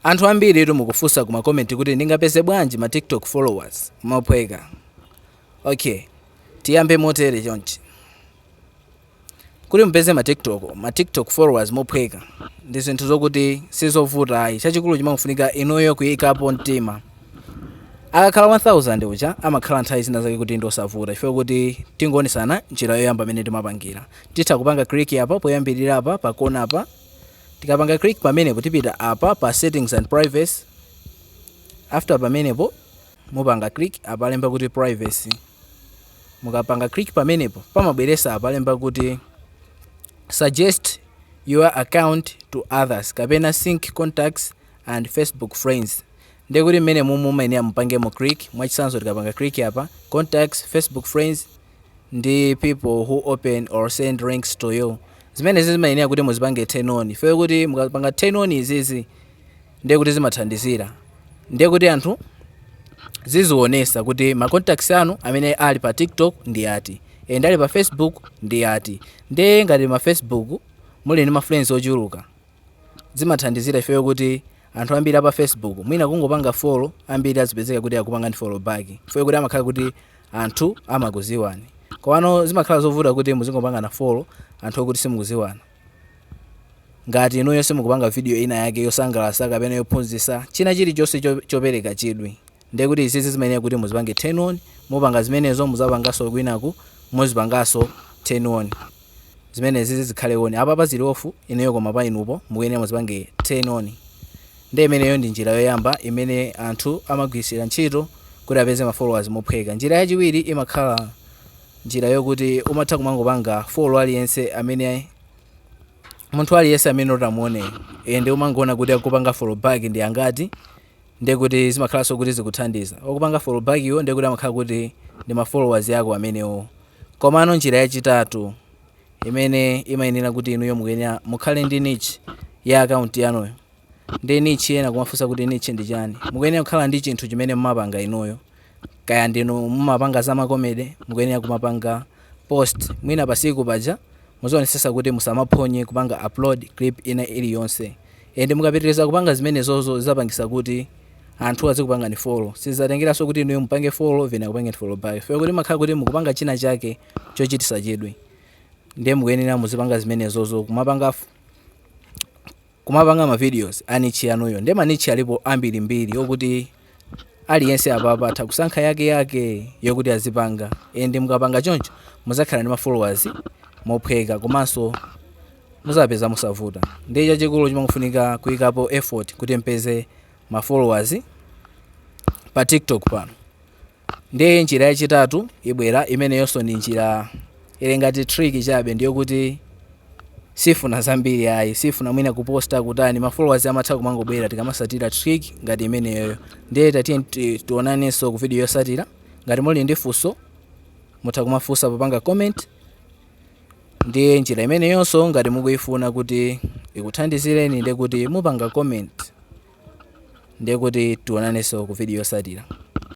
Anthu ambiri mukufunsa kuma comment kuti ndingapeze bwanji ma TikTok followers mophweka. Okay, tiyambe motere chonchi. Kuti mpeze ma TikTok followers mophweka ndi zinthu zokuti sizovuta ayi. Chachikulu chimafunika inuyo kuyikapo mtima. Akakhala 1000 uja amakhala nthawi zina zake kuti ndosavuta chifukwa kuti tingonisana njira yoyamba imene timapangira. Titha kupanga click apa poyambirira apa pa corner apa. Tikapanga click pamenepo tipita apa pa settings and privacy. After pamenepo mupanga click apa lemba kuti privacy. Mukapanga click pamenepo pamabweresa apa lemba kuti suggest your account to others kapena sync contacts and Facebook friends. Ndekuti mmene mumayenera mupangemo click mwachisanzo tikapanga click apa contacts, Facebook friends ndi people who open or send links to you. Zimene zimayenera kuti muzipange turn on. Ife kuti mukapanga turn on izizi ndekuti zimathandizira. Ndekuti anthu zizionesa kuti ma contacts anu amene ali pa TikTok ndi ati, ali pa Facebook ndi ati. Nde ngati ma Facebook muli ndi ma friends ochuluka zimathandizira ife kuti anthu ambiri apa Facebook mwina kungopanga follow ambiri azipezeka kuti akupanga ndi follow back. Ife kuti amakhala kuti anthu amakuziwani. Kwano zimakhala zovuta kuti muzingopanga na follow anthu okuti simukuziwana. Ngati inuyo simukupanga video ina yake yosangalatsa kapena yophunzitsa china chilichonse chopereka chidwi. Ndekuti izizi zimayenera kuti muzipange turn on, mupanga zimenezo muzapangaso kwinaku muzipangaso turn on. Zimene zizi zikhale on. Apa pa zili off ineyo koma pa inupo muyenera muzipange turn on. Nde imeneyo ndi njira yoyamba imene anthu amagwirisira ntchito kuti apeze ma followers mophweka. Njira yachiwiri imakhala njira yokuti umatha kumangopanga follow aliyense amene munthu aliyense amene utamuone ende umangoona kuti akupanga follow back ndi angati. Ndekuti zimakhalanso kuti zikuthandiza. Okupanga follow back yo ndekuti amakhala kuti ndi ma followers yako amenewo. Komano njira yachitatu imene imayenera kuti inuyo muyenera mukhale ndi niche ya account yanuyo. Ndi niche yena kumafunsa kuti niche ndi chani. Mukuyenera kukhala ndi chinthu chimene mumapanga inuyo. Kaya ndinu mumapanga za makomede mukuyenera kumapanga post mwina pasiku paja muzionesesa kuti musamaphonye kupanga upload clip ina iliyonse. Ende mukapitiriza kupanga zimene zozo zapangisa kuti anthu azikupanga ni follow. Sizatengeranso kuti inuyo mupange follow vena kupange follow back. Fika kuti makhala kuti mukupanga china chake chochitisa chidwi. Ndiye mukuyenera muzipanga zimene zozo kumapanga ma videos anichi yanuyo. Ndiye manichi alipo ambiri mbiri yokuti aliyense apa atha kusankha yake yokuti azipanga. Ende mukapanga choncho muzakhala ndi ma followers mophweka komanso muzapeza musavuta. Ndiye chachikulu chimafunika kuyikapo effort kuti mpeze ma followers pa TikTok pano. Ndiye njira yachitatu ibwera imene yonso ndi njira ile ngati trick chabe ndiyo kuti sifuna zambiri ayi, sifuna mwina kuposta kutani ma followers amatha kumangobwera tikamasatira trick ngati imeneyo. Ndiye tatiye tionanenso ku video yosatira. Ngati muli ndi funso mutha kumafunsa popanga comment. Ndiye njira imeneyonso ngati mukuyifuna kuti ikuthandizireni ndiye kuti mupanga comment. Ndiye kuti tionanenso ku video yosatira.